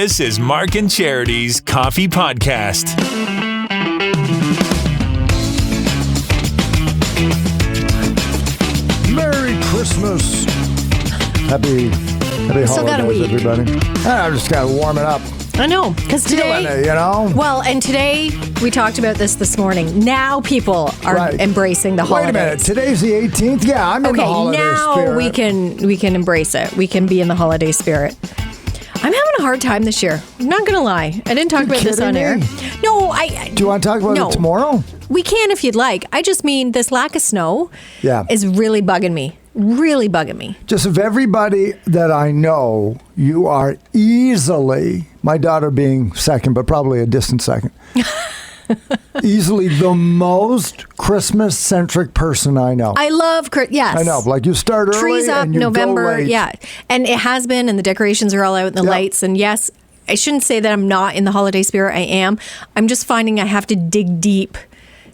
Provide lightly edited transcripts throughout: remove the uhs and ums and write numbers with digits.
This is Mark and Charity's Coffee Podcast. Merry Christmas. Happy Still got a holidays, week. everybody. I just got to warm it up. I know, because Feeling today, it, you know? well, and today we talked about this morning. Now people are Right. embracing the holidays. Wait a minute. Today's the 18th? Yeah, I'm in the holiday now spirit. we can embrace it. We can be in the holiday spirit. I'm having a hard time this year. I'm not going to lie. I didn't talk about this kidding on air. me? No, Do you want to talk about No. it tomorrow? We can if you'd like. I just mean this lack of snow Yeah. is really bugging me. Really bugging me. Just of everybody that I know, you are easily, my daughter being second, but probably a distant second, easily the most Christmas-centric person I know. I love yes. I know, like you start early Trees up and you November, go late. yeah. And it has been, and the decorations are all out, and the Yeah. lights. And yes, I shouldn't say that I'm not in the holiday spirit. I am. I'm just finding I have to dig deep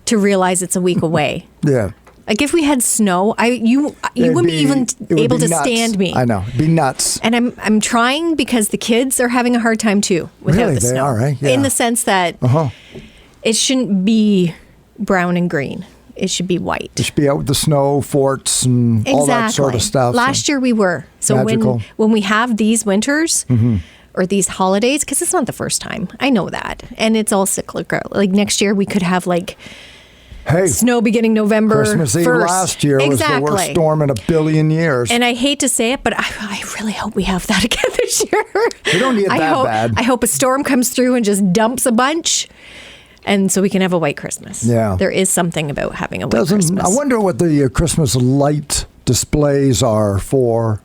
to realize it's a week away. Yeah. Like if we had snow, you wouldn't be even it would able be to nuts. stand me. I know, it'd be nuts. And I'm trying because the kids are having a hard time too without Really? the They snow. are, right? Yeah. In the sense that it shouldn't be brown and green. It should be white. It should be out with the snow, forts, and all that sort of stuff. Last year we were. So Magical. when we have these winters or these holidays, because it's not the first time. I know that. And it's all cyclical. Like next year we could have like snow beginning November Christmas Eve 1st. last year was the worst storm in a billion years. And I hate to say it, but I really hope we have that again this year. We don't need it that bad. I hope a storm comes through and just dumps a bunch. And so we can have a white Christmas. Yeah. There is something about having a white Christmas. I wonder what the Christmas light displays are for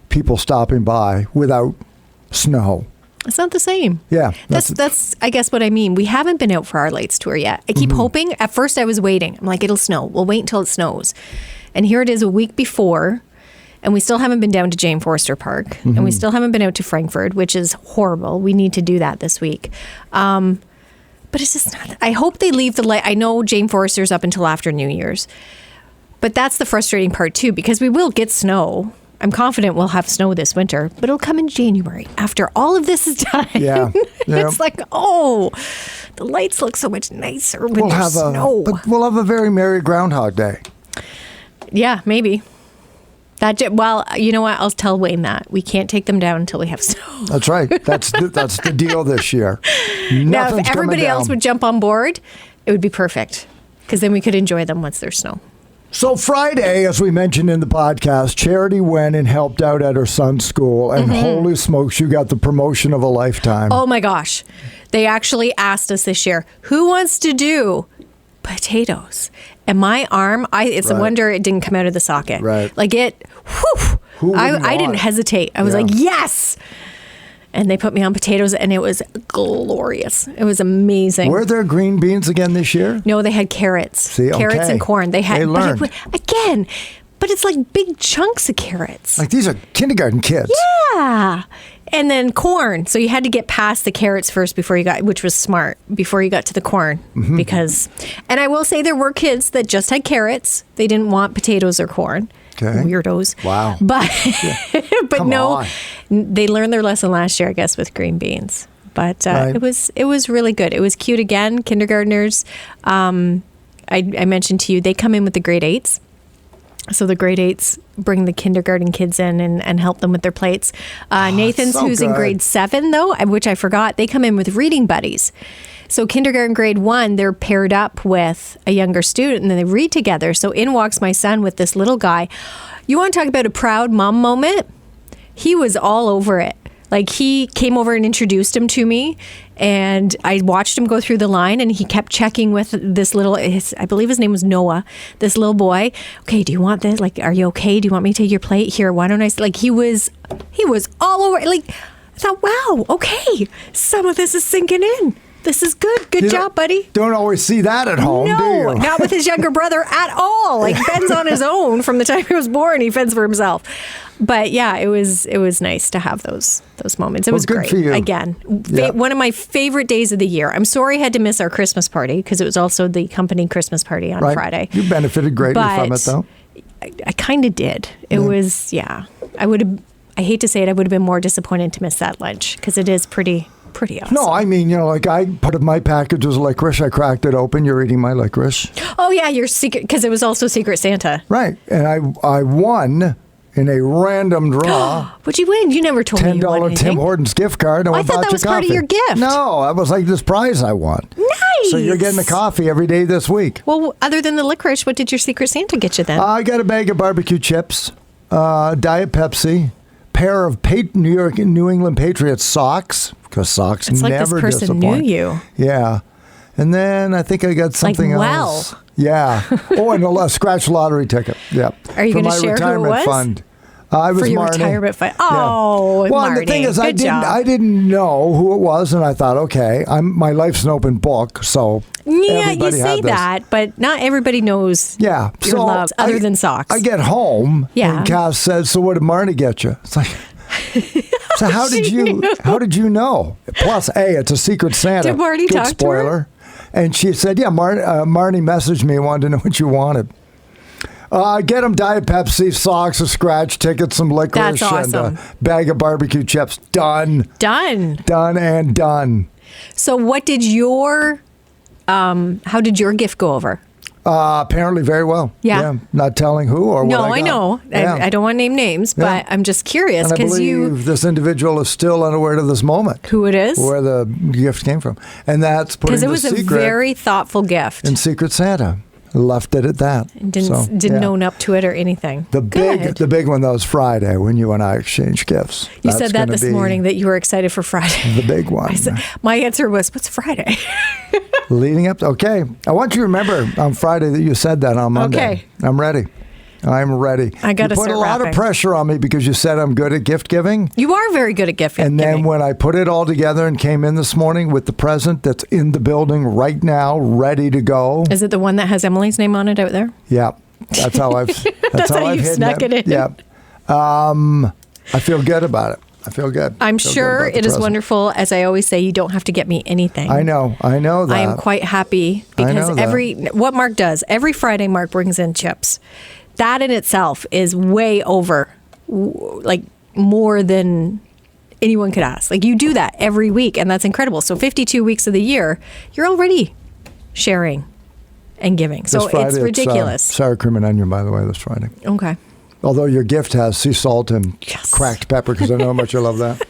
people stopping by without snow. It's not the same. Yeah. That's I guess what I mean. We haven't been out for our lights tour yet. I keep hoping. At first I was waiting. I'm like, it'll snow. We'll wait until it snows. And here it is a week before, and we still haven't been down to Jane Forster Park, and we still haven't been out to Frankfurt, which is horrible. We need to do that this week. But it's just not. I hope they leave the light. I know Jane Forster's up until after New Year's, but that's the frustrating part too, because we will get snow. I'm confident we'll have snow this winter, but it'll come in January after all of this is done. Yeah. It's like, oh, the lights look so much nicer when there's snow. But we'll have a very merry Groundhog Day. Yeah, maybe. Well, you know what? I'll tell Wayne that. We can't take them down until we have snow. That's right. That's the deal this year. Now, Nothing's if everybody coming else down. would jump on board, it would be perfect, because then we could enjoy them once there's snow. So Friday, as we mentioned in the podcast, Charity went and helped out at her son's school, and holy smokes, you got the promotion of a lifetime. Oh my gosh. They actually asked us this year, who wants to do potatoes? And my arm, it's a wonder it didn't come out of the socket. Right. Like I didn't hesitate. I was like, yes. And they put me on potatoes, and it was glorious. It was amazing. Were there green beans again this year? No, they had carrots. See, carrots okay. and corn. They learned. But it's like big chunks of carrots. Like these are kindergarten kids. Yeah. And then corn. So you had to get past the carrots first which was smart, before you got to the corn. Because, and I will say there were kids that just had carrots. They didn't want potatoes or corn. Okay. Weirdos. Wow. But, but Come no, on. they learned their lesson last year, I guess, with green beans. But Right. it was really good. It was cute again. Kindergartners, I mentioned to you, they come in with the grade 8s. So the grade 8s bring the kindergarten kids in and help them with their plates. Nathan's, so who's in good. grade 7, though, which I forgot, they come in with reading buddies. So kindergarten grade 1, they're paired up with a younger student, and then they read together. So in walks my son with this little guy. You want to talk about a proud mom moment? He was all over it. Like, he came over and introduced him to me, and I watched him go through the line, and he kept checking with this little, I believe his name was Noah, this little boy. Okay, do you want this? Like, are you okay? Do you want me to take your plate? Here, why don't I? Like, he was all over. Like, I thought, wow, okay, some of this is sinking in. This is good. Good job, buddy. Don't always see that at home, do No, you? not with his younger brother at all. Like, Ben's on his own from the time he was born. He fends for himself. But yeah, it was nice to have those moments. It was good great. for you. Again, Yeah. one of my favorite days of the year. I'm sorry I had to miss our Christmas party, because it was also the company Christmas party on Right. Friday. You benefited greatly from it, though. I kind of did. It was, I would have. I hate to say it, I would have been more disappointed to miss that lunch because it is pretty awesome. No, I mean, like I put my package was licorice. I cracked it open. You're eating my licorice. Oh yeah, your secret, because it was also Secret Santa. Right. And I won in a random draw. What'd you win? You never told me you won $10 anything. Tim Hortons gift card. And I thought that was part of your gift. No, that was like this prize I won. Nice. So you're getting a coffee every day this week. Well, other than the licorice, what did your Secret Santa get you then? I got a bag of barbecue chips, Diet Pepsi, pair of New England Patriots socks, because socks it's never like this person disappoint. knew you. Yeah. And then I think I got something else. Yeah. Oh, and a scratch lottery ticket. Yeah. Are you going to share who it was? Fund. I was for your Marnie. retirement fund. Oh, yeah. Well, Marnie, and the thing is, I job. didn't know who it was, and I thought, okay, my life's an open book, so yeah, you everybody say had this. that, but not everybody knows. Yeah, your loves other than socks. I get home, yeah. and Cass says, "So what did Marnie get you?" It's like, so how did you know? Plus, it's a Secret Santa. Did Marnie Good talk spoiler. to her? And she said, "Yeah, Marnie messaged me and wanted to know what you wanted." Get them Diet Pepsi, socks, a scratch ticket, some licorice, That's awesome. and a bag of barbecue chips. Done. Done And done. So what did your, how did your gift go over? Apparently very well. Yeah. Not telling who or No, what I got. know. Yeah. I don't want to name names, but I'm just curious And I because believe this individual is still unaware to this moment. Who it is? Where the gift came from. And that's putting Because it the was secret a very thoughtful gift. in Secret Santa. Left it at that. Didn't own up to it or anything. The big one, though, was Friday when you and I exchanged gifts. You said that this morning that you were excited for Friday. The big one. My answer was, what's Friday? Leading up to, okay. I want you to remember on Friday that you said that on Monday. Okay. I'm ready. I'm ready. I got to put start a lot rapping. of pressure on me because you said I'm good at gift giving. You are very good at gift And giving. then when I put it all together and came in this morning with the present that's in the building right now, ready to go. Is it the one that has Emily's name on it out there? Yeah. That's how I've That's how I've you hidden snuck it in. Yeah. I feel good about it. I feel good. I'm Feel sure good about the it is present. wonderful. As I always say, you don't have to get me anything. I know that. I am quite happy because what Mark does, every Friday Mark brings in chips. That in itself is way over, like more than anyone could ask. Like you do that every week and that's incredible. So 52 weeks of the year, you're already sharing and giving. So This Friday, it's ridiculous. Sour cream and onion, by the way, this Friday. Okay. Although your gift has sea salt and cracked pepper, because I know how much you love that.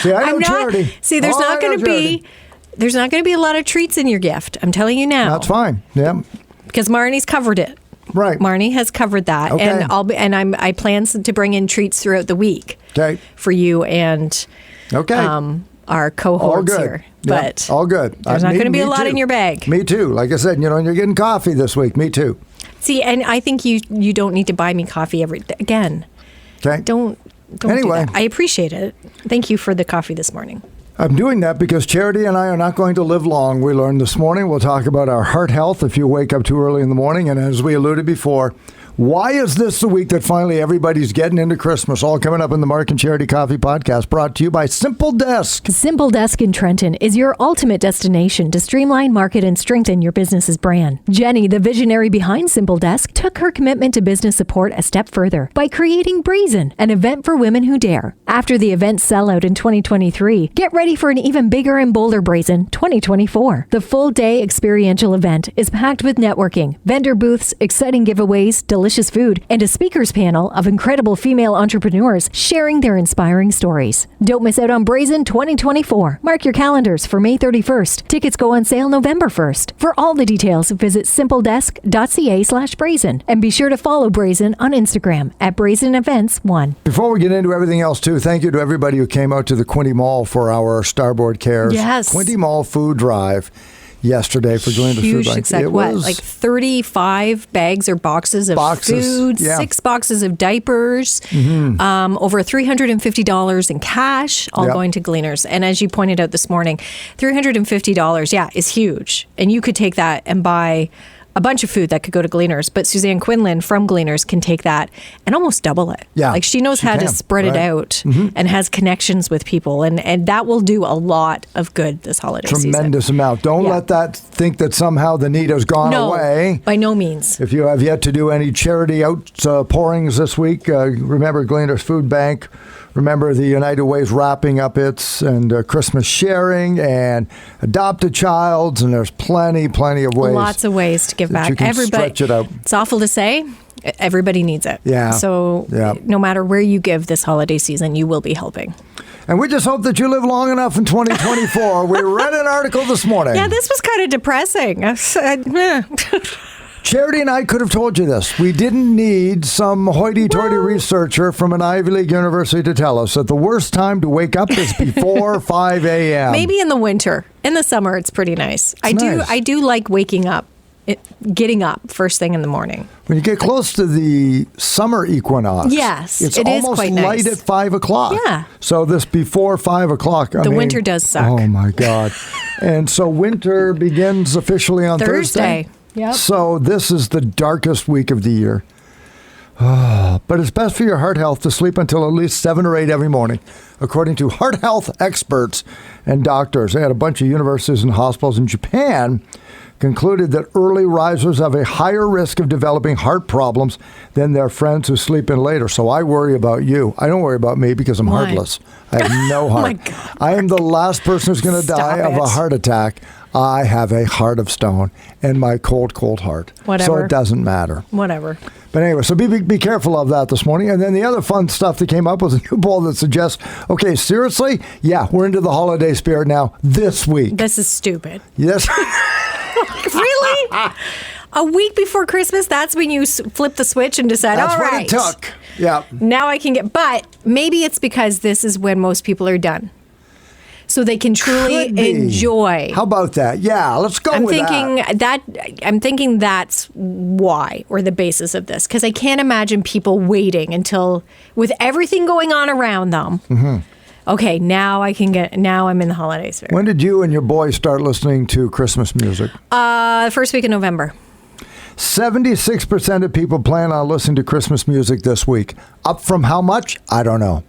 See, I know charity. See, there's not going to be a lot of treats in your gift. I'm telling you now. That's fine. Yeah. Because Marnie's covered it. Right. Marnie has covered that, Okay. and I plan to bring in treats throughout the week. Okay. For you and our cohorts here. Yeah. But all good. There's not going to be a lot in your bag. Me too. Like I said, you're getting coffee this week. Me too. See, and I think you don't need to buy me coffee again. Okay. Don't Anyway. do that. I appreciate it. Thank you for the coffee this morning. I'm doing that because Charity and I are not going to live long. We learned this morning. We'll talk about our heart health if you wake up too early in the morning. And as we alluded before, why is this the week that finally everybody's getting into Christmas? All coming up in the Mark and Charity Coffee Podcast, brought to you by Simple Desk. Simple Desk in Trenton is your ultimate destination to streamline, market, and strengthen your business's brand. Jenny, the visionary behind Simple Desk, took her commitment to business support a step further by creating BRAZEN, an event for women who dare. After the event's sellout in 2023, get ready for an even bigger and bolder BRAZEN 2024. The full-day experiential event is packed with networking, vendor booths, exciting giveaways, delicious food, and a speakers panel of incredible female entrepreneurs sharing their inspiring stories. Don't miss out on BRAZEN 2024. Mark your calendars for May 31st. Tickets go on sale November 1st. For all the details, visit simpledesk.ca/brazen and be sure to follow BRAZEN on Instagram at Brazen Events 1. Before we get into everything else, too, thank you to everybody who came out to the Quinte Mall for our Starboard Cares Quinte Mall food drive yesterday for joining the food bank. Success. It What, was like 35 bags or boxes of food, yeah. 6 boxes of diapers, over $350 in cash, all going to Gleaners. And as you pointed out this morning, $350, is huge. And you could take that and buy a bunch of food that could go to Gleaners, but Suzanne Quinlan from Gleaners can take that and almost double it. Yeah, like she knows how to spread it out and has connections with people, and that will do a lot of good this holiday season. Tremendous amount. Don't let that think that somehow the need has gone away. By no means. If you have yet to do any charity outpourings this week, remember Gleaners Food Bank. Remember the United Way's wrapping up its and Christmas sharing and adopt a child, and there's plenty of ways. Lots of ways to give back. You can stretch it out. It's awful to say. Everybody needs it. Yeah. So no matter where you give this holiday season, you will be helping. And we just hope that you live long enough in 2024. We read an article this morning. Yeah, this was kind of depressing. Charity and I could have told you this. We didn't need some hoity-toity researcher from an Ivy League university to tell us that the worst time to wake up is before 5 a.m. Maybe in the winter. In the summer, it's pretty nice. I do like waking up, getting up first thing in the morning. When you get close to the summer equinox, yes, it's it is almost quite light nice. at 5 o'clock. Yeah. So this before 5 o'clock. The winter does suck. Oh, my God. And so winter begins officially on Thursday. Yep. So this is the darkest week of the year. But it's best for your heart health to sleep until at least 7 or 8 every morning, according to heart health experts and doctors. They had a bunch of universities and hospitals in Japan concluded that early risers have a higher risk of developing heart problems than their friends who sleep in later. So I worry about you. I don't worry about me because I'm heartless. I have no heart. Oh my God. I am the last person who's going to die of a heart attack. I have a heart of stone and my cold heart. Whatever. So it doesn't matter. Whatever. But anyway, so be careful of that this morning. And then the other fun stuff that came up was a new poll that suggests, okay, seriously? Yeah, we're into the holiday spirit now this week. This is stupid. Yes. Really? A week before Christmas, that's when you flip the switch and decide, That's all right. what it took. Yeah. Now I can but maybe it's because this is when most people are done. So they can truly Could be. Enjoy. How about that? Yeah, let's go with that. I'm thinking that's why, or the basis of this, because I can't imagine people waiting until, with everything going on around them. Mm-hmm. Okay, now I'm in the holiday spirit. When did you and your boy start listening to Christmas music? First week in November. 76% of people plan on listening to Christmas music this week. Up from how much? I don't know.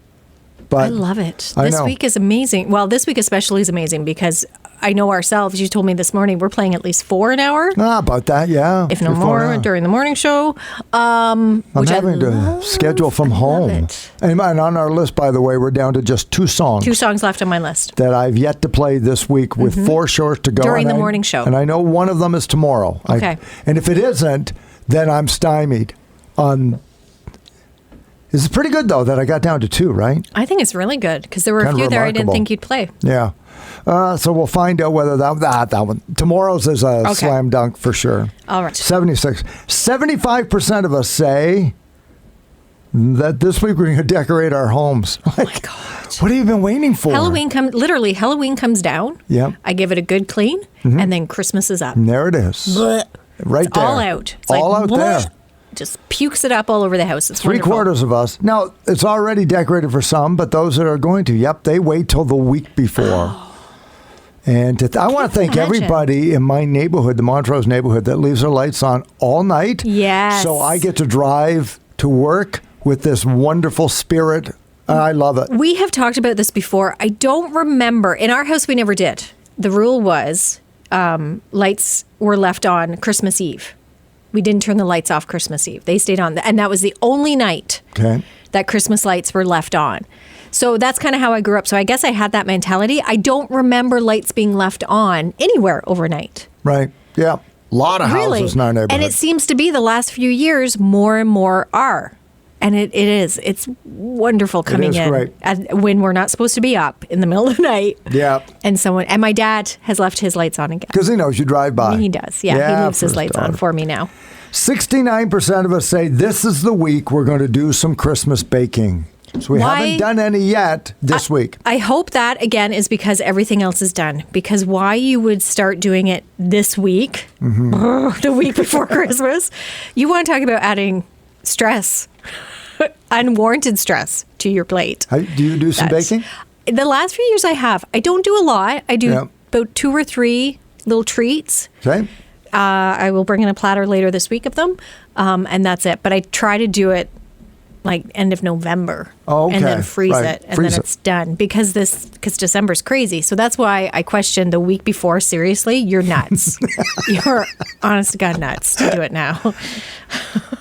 But I love it. I This know. week is amazing. Well, this week especially is amazing because I know ourselves, you told me this morning, we're playing at least 4 an hour. About that, yeah. If no Before more, now. during the morning show. I'm having to schedule from home. it. And on our list, by the way, we're down to just 2 songs. 2 songs left on my list. That I've yet to play this week with 4 shows to go. During the morning show. And I know one of them is tomorrow. Okay. And if it isn't, then I'm stymied on... This is pretty good, though, that I got down to 2, right? I think it's really good because there were Kind a of few there I didn't remarkable. think you'd play. Yeah. So we'll find out whether that one. Tomorrow's is a slam dunk for sure. All right. 75% of us say that this week we're going to decorate our homes. Oh my God. What have you been waiting for? Halloween comes down. Yep. I give it a good clean, and then Christmas is up. And there it is. Blech. Right It's there. all out. It's all like, out blech. there. Just pukes it up all over the house. It's wonderful. 3/4 of us. Now, it's already decorated for some, but those that are going to, they wait till the week before. And I want to thank imagine. everybody in my neighborhood, the Montrose neighborhood, that leaves their lights on all night. Yes. So I get to drive to work with this wonderful spirit. I love it. We have talked about this before. I don't remember. In our house, we never did. The rule was lights were left on Christmas Eve. We didn't turn the lights off Christmas Eve. They stayed on. And that was the only night that Christmas lights were left on. So that's kind of how I grew up. So I guess I had that mentality. I don't remember lights being left on anywhere overnight. Right. Yeah. A lot of Really. houses in our neighborhood. And it seems to be the last few years, more and more are. And it is. It's wonderful coming in great. When we're not supposed to be up in the middle of the night. Yeah. And my dad has left his lights on again. Because he knows you drive by. He does. Yeah, he leaves his lights on for me now. 69% of us say this is the week we're going to do some Christmas baking. So we haven't done any yet this week. I hope that, again, is because everything else is done. Because why you would start doing it this week, the week before Christmas, you want to talk about adding stress, unwarranted stress to your plate. Do you do some baking? The last few years I have. I don't do a lot. I do about 2 or 3 little treats. Okay. I will bring in a platter later this week of them, and that's it. But I try to do it like end of November, and then freeze it, and then it's done because December's crazy. So that's why I question the week before. Seriously, you're nuts. You're honest to God nuts to do it now.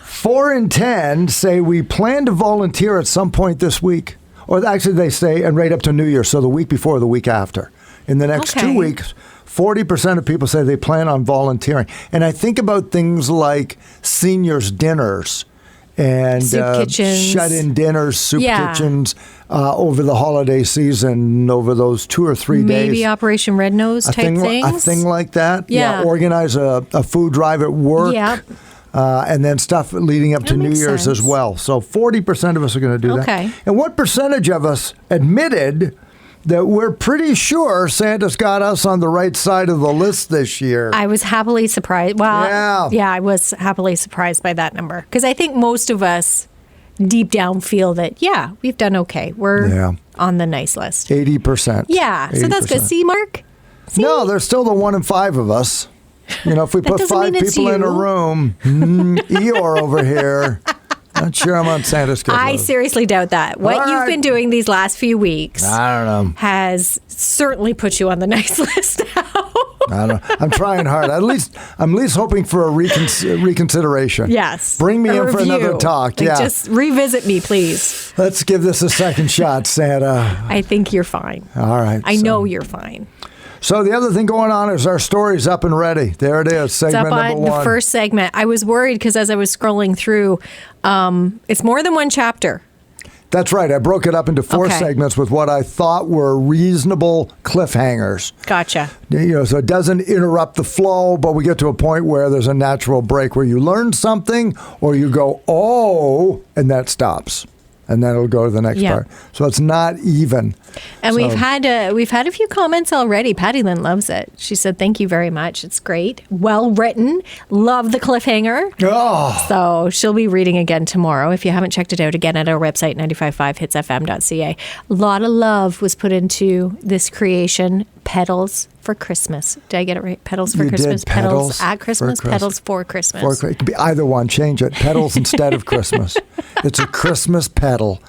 4 in 10 say we plan to volunteer at some point this week, or actually they say and right up to New Year, so the week before or the week after. In the next 2 weeks, 40% of people say they plan on volunteering. And I think about things like seniors' dinners and shut-in dinners, soup kitchens over the holiday season, over those 2 or 3 days. Maybe Operation Red Nose type things. A thing like that. Yeah. Organize a food drive at work. Yeah. And then stuff leading up to New Year's as well. So 40% of us are going to do that. Okay. And what percentage of us admitted that we're pretty sure Santa's got us on the right side of the list this year? I was happily surprised. Well, yeah, I was happily surprised by that number. Because I think most of us deep down feel that, we've done okay. We're on the nice list. 80%. Yeah, 80%. So that's good. See, Mark? See? No, there's still the 1 in 5 of us. You know, if we put 5 people in a room, Eeyore over here. Not sure I'm on Santa's good I list. Seriously doubt that. What you've been doing these last few weeks, I don't know, has certainly put you on the nice list now. I don't know. I'm trying hard. I'm at least hoping for a reconsideration. Yes. Bring me in for another talk. Like, just revisit me, please. Let's give this a second shot, Santa. I think you're fine. All right. I know you're fine. So the other thing going on is our story's up and ready. There it is, segment number 1. The first segment. I was worried because as I was scrolling through, it's more than one chapter. That's right. I broke it up into 4 segments with what I thought were reasonable cliffhangers. Gotcha. So it doesn't interrupt the flow, but we get to a point where there's a natural break where you learn something or you go, oh, and that stops. And then it'll go to the next part. So it's not even. And we've had a few comments already. Patty Lynn loves it. She said, "Thank you very much. It's great, well written. Love the cliffhanger." Oh. So she'll be reading again tomorrow. If you haven't checked it out, again at our website 955hitsfm.ca. A lot of love was put into this creation. Petals for Christmas. Did I get it right? Petals for Christmas. Petals at Christmas. Petals for Christmas. It could be either one. Change it. Petals instead of Christmas. It's a Christmas petal.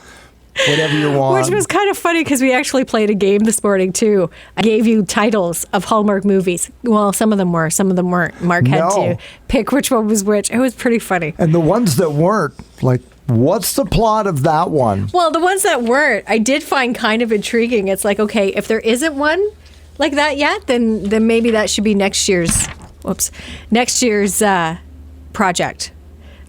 Whatever you want. Which was kind of funny because we actually played a game this morning too. I gave you titles of Hallmark movies. Well, some of them were, some of them weren't. Mark had to pick which one was which. It was pretty funny. And the ones that weren't, like, what's the plot of that one? Well, the ones that weren't, I did find kind of intriguing. It's like, okay, if there isn't one like that yet, then maybe that should be next year's project.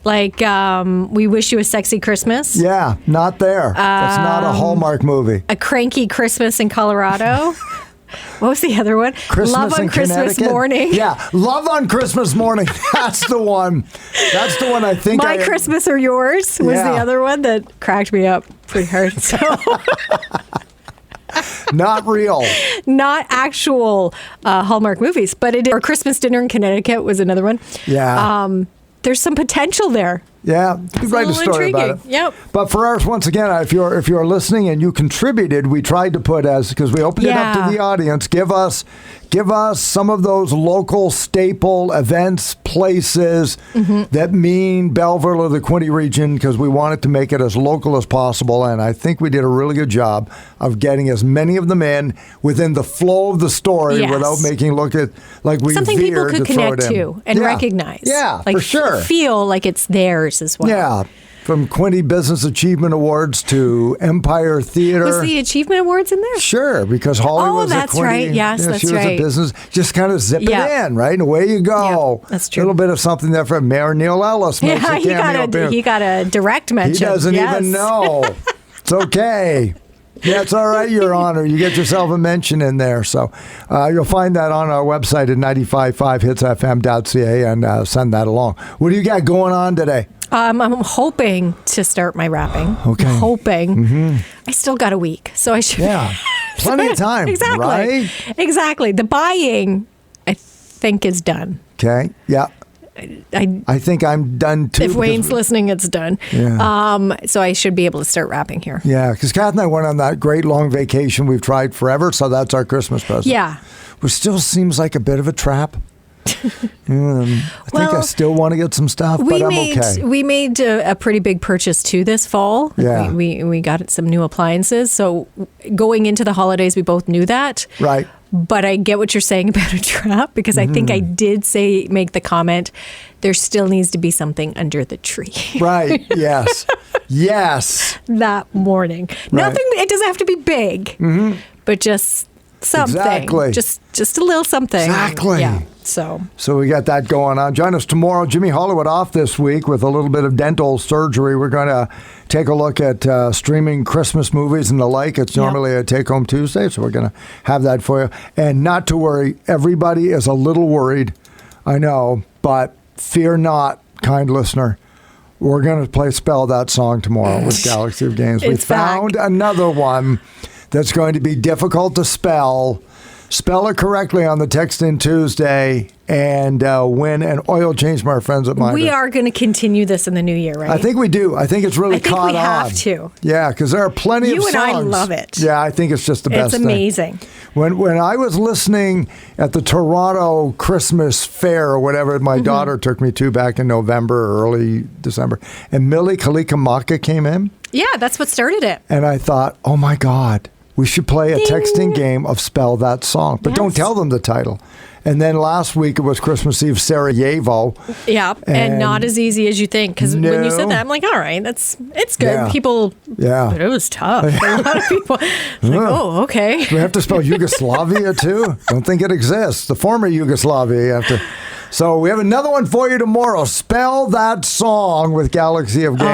Like, We Wish You a Sexy Christmas. Yeah, not there. That's not a Hallmark movie. A Cranky Christmas in Colorado. What was the other one? Love on Christmas Morning. Yeah, Love on Christmas Morning. That's the one. That's the one I think. My Christmas or Yours was the other one that cracked me up pretty hard. So. Not real. Not actual Hallmark movies, but it is. Or Christmas Dinner in Connecticut was another one. Yeah. There's some potential there. Yeah, write a story about it. Yep. But for ours, once again, if you're listening and you contributed, we tried to put because we opened it up to the audience. Give us some of those local staple events, places that mean Belleville or the Quinte region, because we wanted to make it as local as possible. And I think we did a really good job of getting as many of them in within the flow of the story without making look at like we something people could connect to and recognize. Yeah, like, for sure. Feel like it's theirs as well. Yeah. From Quinte Business Achievement Awards to Empire Theater. Was the Achievement Awards in there? Sure, because Holly was that's a Quinte. right. Yes, that's she was right. a business. Just kind of zip it in, right? And away you go. Yeah, that's true. A little bit of something there for Mayor Neil Ellis. Makes a cameo he got a direct mention. He doesn't even know. It's okay. Yeah, it's all right, Your Honor. You get yourself a mention in there. So you'll find that on our website at 955hitsfm.ca and send that along. What do you got going on today? I'm hoping to start my wrapping. Okay. I'm hoping. I still got a week, so I should. Yeah. Plenty of time, exactly. Right? Exactly. The buying, I think, is done. Okay. Yeah. I think I'm done too. If Wayne's listening, it's done. Yeah. So I should be able to start wrapping here. Yeah, because Kath and I went on that great long vacation we've tried forever, so that's our Christmas present. Yeah. Which still seems like a bit of a trap. I think I still want to get some stuff, but I'm okay. We made a pretty big purchase too this fall. Yeah. We got some new appliances. So going into the holidays, we both knew that. Right. But I get what you're saying about a trap, because I think I did make the comment, there still needs to be something under the tree. Right. Yes. Yes. That morning. Right. Nothing, it doesn't have to be big, but just something. Exactly. Just a little something. Exactly. Yeah. So we got that going on. Join us tomorrow. Jimmy Hollywood off this week with a little bit of dental surgery. We're going to take a look at streaming Christmas movies and the like. It's normally a take-home Tuesday, so we're going to have that for you. And not to worry, everybody is a little worried, I know, but fear not, kind listener. We're going to play Spell That Song tomorrow with Galaxy of Games. We found another one that's going to be difficult to spell. Spell it correctly on the Text In Tuesday and win an oil change from our friends at Minder. we are going to continue this in the new year, right? I think we do. I think it's really caught on. we have to. Yeah, because there are plenty of songs. You and I love it. Yeah, I think it's just the best thing. It's amazing. When I was listening at the Toronto Christmas Fair or whatever my daughter took me to back in November or early December, and Millie Kalikamaka came in. Yeah, that's what started it. And I thought, oh my God, we should play a texting game of Spell That Song. But don't tell them the title. And then last week it was Christmas Eve Sarajevo. Yeah, and not as easy as you think. Because when you said that, I'm like, all right, it's good. Yeah. People, but it was tough. A lot of people, like, oh, okay. Do we have to spell Yugoslavia too? Don't think it exists. The former Yugoslavia, you have to. So we have another one for you tomorrow. Spell That Song with Galaxy of Games.